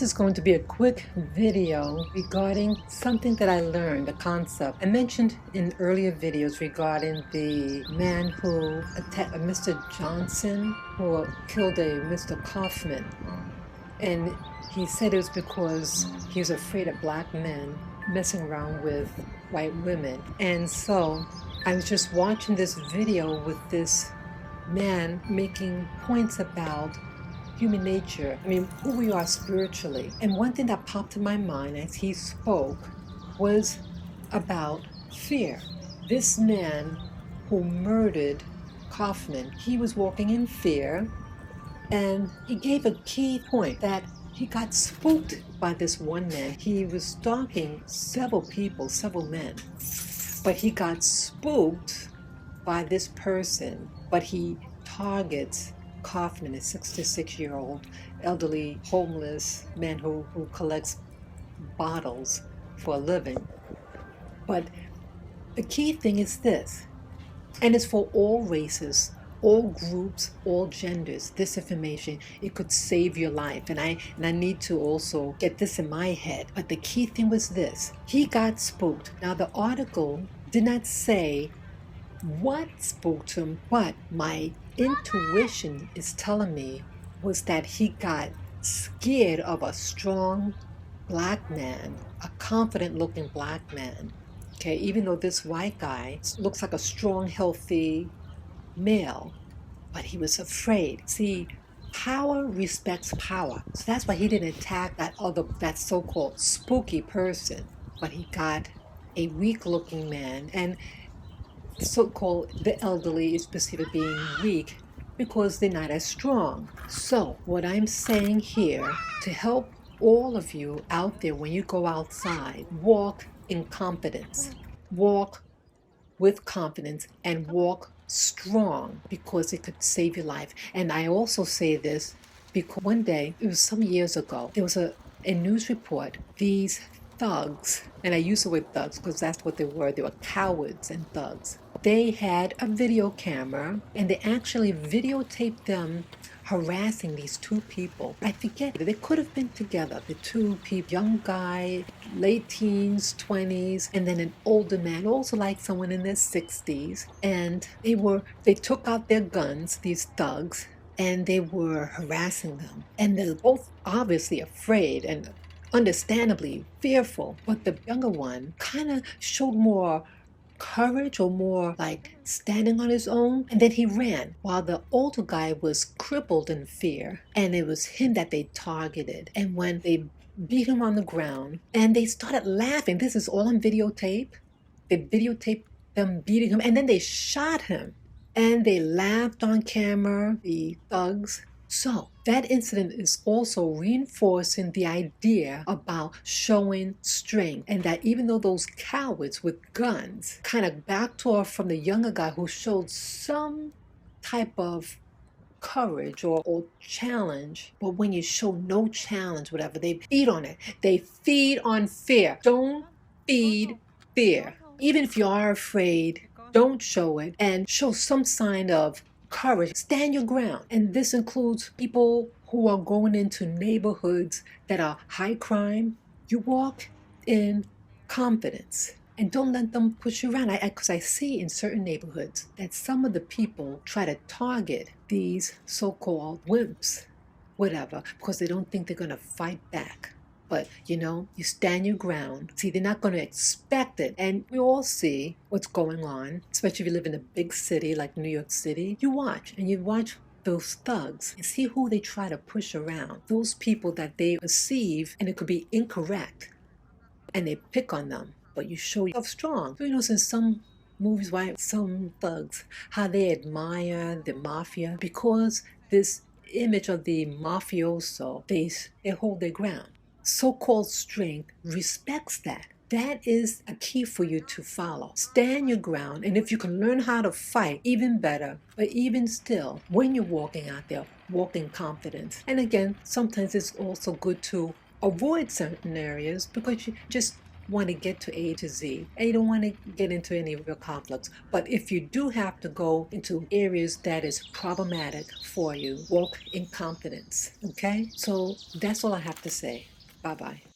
This is going to be a quick video regarding something that I learned, a concept. I mentioned in earlier videos regarding the man who attacked Mr. Johnson, who killed a Mr. Kaufman. And he said it was because he was afraid of black men messing around with white women. And so I was just watching this video with this man making points about human nature, who we are spiritually. And one thing that popped in my mind as he spoke was about fear. This man who murdered Kaufman, he was walking in fear, and he gave a key point that he got spooked by this one man. He was stalking several people, several men, but he got spooked by this person, but he targets Kaufman, a 66-year-old elderly homeless man who collects bottles for a living. But the key thing is this, and it's for all races, all groups, all genders. This information, it could save your life. And I need to also get this in my head. But the key thing was this: he got spooked. Now the article did not say what spooked him, but my intuition is telling me was that he got scared of a strong black man, a confident looking black man. Okay, even though this white guy looks like a strong, healthy male, but he was afraid. See, power respects power. So that's why he didn't attack that so-called spooky person, but he got a weak looking man. And so-called the elderly is perceived as being weak because they're not as strong. So what I'm saying here, to help all of you out there, when you go outside, walk in confidence, walk with confidence, and walk strong, because it could save your life. And I also say this because one day, it was some years ago, there was a news report. These thugs, and I use the word thugs because that's what they were cowards and thugs. They had a video camera and they actually videotaped them harassing these two people. I forget, they could have been together, the two people, young guy, late teens, 20s, and then an older man, also like someone in their 60s. And they took out their guns, these thugs, and they were harassing them. And they're both obviously afraid and understandably fearful, but the younger one kind of showed more courage, or more like standing on his own, and then he ran, while the older guy was crippled in fear, and it was him that they targeted. And when they beat him on the ground and they started laughing, this is all on videotape, they videotaped them beating him, and then they shot him and they laughed on camera, the thugs. So that incident is also reinforcing the idea about showing strength, and that even though those cowards with guns kind of backed off from the younger guy who showed some type of courage or challenge, but when you show no challenge, whatever, they feed on it. They feed on fear. Don't feed fear. Even if you are afraid, don't show it, and show some sign of courage. Stand your ground. And this includes people who are going into neighborhoods that are high crime. You walk in confidence and don't let them push you around. Because I see in certain neighborhoods that some of the people try to target these so-called wimps, whatever, because they don't think they're going to fight back. But, you stand your ground. See, they're not going to expect it. And we all see what's going on, especially if you live in a big city like New York City. You watch those thugs and see who they try to push around. Those people that they perceive, and it could be incorrect, and they pick on them. But you show yourself strong. So, in some movies, why some thugs, how they admire the mafia, because this image of the mafioso, they hold their ground. So-called strength respects that. That is a key for you to follow. Stand your ground, and if you can learn how to fight, even better. But even still, when you're walking out there, walk in confidence. And again, sometimes it's also good to avoid certain areas because you just want to get to A to Z and you don't want to get into any real conflicts. But if you do have to go into areas that is problematic for you, walk in confidence. Okay? So that's all I have to say. Bye-bye.